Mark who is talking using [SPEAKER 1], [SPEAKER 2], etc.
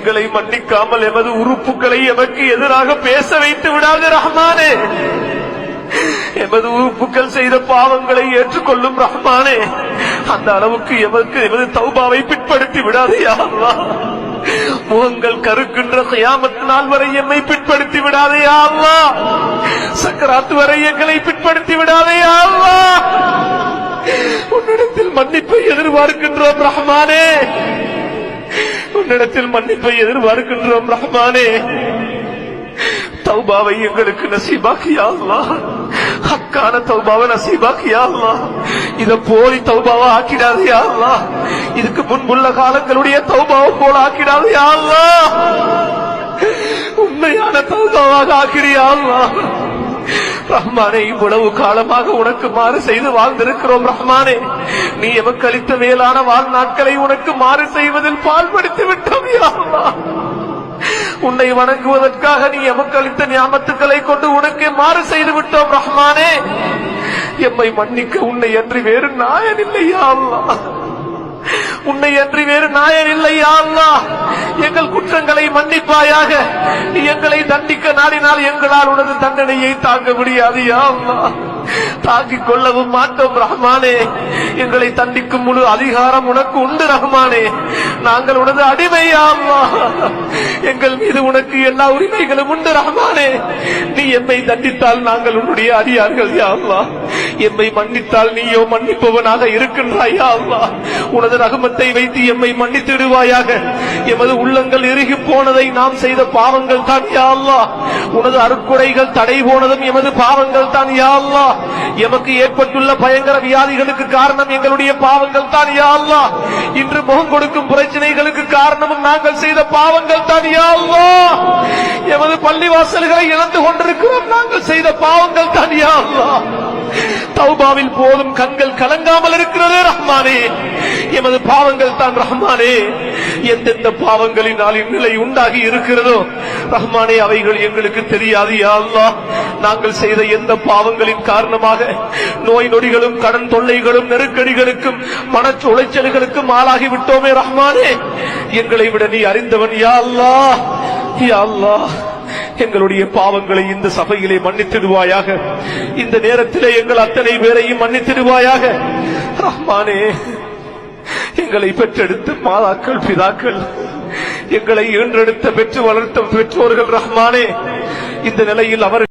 [SPEAKER 1] எங்களை மன்னிக்காமல் எமது உறுப்புகளை எமக்கு எதிராக பேச வைத்து விடாது ரஹ்மானே. எமது உறுப்புகள் செய்த பாவங்களை ஏற்றுக்கொள்ளும் ரஹ்மானே. அந்த அளவுக்கு எமது தௌபாவை பிற்படுத்தி விடாது யா அல்லாஹ். முகங்கள் கருக்கின்ற கியாமத் நாள் வரை எம்மை பிற்படுத்தி விடாதே யா அல்லாஹ். சக்கராத் வரை எங்களை பிற்படுத்தி விடாதே யா அல்லாஹ். உன்னிடத்தில் மன்னிப்பை எதிர்பார்க்கின்றோம் ரஹ்மானே. உன்னிடத்தில் மன்னிப்பை எதிர்பார்க்கின்றோம் ரஹ்மானே. தௌபாவை எங்களுக்கு நசீபாக்கியா அல்லாஹ். ஹக்கான தௌபாவை நசீபாக்கியா அல்லாஹ். இத போலி தௌபாவா ஆக்கிடாதே யா அல்லாஹ். இதுக்கு முன்புள்ள காலங்களுடைய தௌபாவை போல ஆக்கிடாதே யா அல்லாஹ். உண்மையான தௌபாவாக ஆக்கிறியா அல்லாஹ். ரஹ்மானே, இவ்வளவு காலமாக உனக்கு மாறு செய்து வாழ்ந்திருக்கிறோம் ரஹ்மானே. நீ எமக்கு அளித்த மேலான வாழ்நாட்களை உனக்கு மாறு செய்வதில் பால்படுத்தி விட்டோம் யா அல்லாஹ். உன்னை வணங்குவதற்காக நீ எமக்கு அளித்த நியாமத்துக்களை கொண்டு உனக்கு மாறு செய்து விட்டோம் ரஹ்மானே. எம்மை மன்னிக்க உன்னை அன்றி வேறு நாயன் இல்லையா அல்லாஹ். உன்னை அன்றி வேறு நாயன் இல்லையா அல்லாஹ். எங்கள் குற்றங்களை மன்னிப்பாயாக. நீ எங்களை தண்டிக்க நாடினால் எங்களால் உனது தண்டனையை தாங்க முடியாது யா அல்லாஹ். தாங்கிக் கொள்ளவும் மாட்டோம் ரஹ்மானே. எங்களை தண்டிக்கும் முழு அதிகாரம் உனக்கு உண்டு ரஹ்மானே. நாங்கள் உனது அடிமை யா அல்லாஹ். எங்கள் மீது உனக்கு எல்லா உரிமைகளும் உண்டு ரஹ்மானே. நீ எம்மை தண்டித்தால் நாங்கள் உன்னுடைய அடியார்கள் யா அல்லாஹ். எம்மை மன்னித்தால் நீயோ மன்னிப்பவனாக இருக்கின்றாய் யா அல்லாஹ். உனது ரஹ்மத்தை வைத்து எம்மை மன்னித்திடுவாயாக. எமது உள்ளங்கள் இறுகி போனதை நாம் செய்த பாவங்கள் தான் யா அல்லாஹ். உனது அருட்கொடைகள் தடை போனதும் எமது பாவங்கள் தான் யா அல்லாஹ். எமக்கு ஏற்பட்டுள்ள பயங்கர வியாதிகளுக்கு காரணம் எங்களுடைய பாவங்கள் தான் யா அல்லாஹ். இன்று முகம் கொடுக்கும் பிரச்சனைகளுக்கு காரணமும் நாங்கள் செய்த பாவங்கள் தான் யா அல்லாஹ். எமது பள்ளிவாசல்களை இழந்து கொண்டிருக்கிறோம் நாங்கள் செய்த பாவங்கள் தான் யா அல்லாஹ். தௌபாவில் போதும் கண்கள் கலங்காமல் இருக்கிறதே ரஹ்மானே. எமது பாவங்கள் தான் ரஹ்மானே. எந்தெந்த பாவங்களினால் இந்நிலை உண்டாகி இருக்கிறதோ ரஹ்மானே அவைகள் எங்களுக்கு தெரியாது யா அல்லாஹ். நாங்கள் செய்த எந்த பாவங்களின் காரணமாக நோய் நொடிகளும் கடன் தொல்லைகளும் நெருக்கடிகளுக்கும் மன உளைச்சல்களுக்கும் ஆளாகி விட்டோமே ரஹ்மானே. எங்களை விட நீ அறிந்தவன் யா அல்லாஹ். யா அல்லாஹ், எங்களுடைய பாவங்களை இந்த சபையிலே மன்னித்திடுவாயாக. இந்த நேரத்திலே எங்கள் அத்தனை பேரையும் மன்னித்திடுவாயாக ரஹ்மானே. எங்களை பெற்றெடுத்த மாதாக்கள் பிதாக்கள், எங்களை ஈன்றெடுத்த பெற்று வளர்த்த பெற்றோர்கள் ரஹ்மானே, இந்த நிலையில் அவர்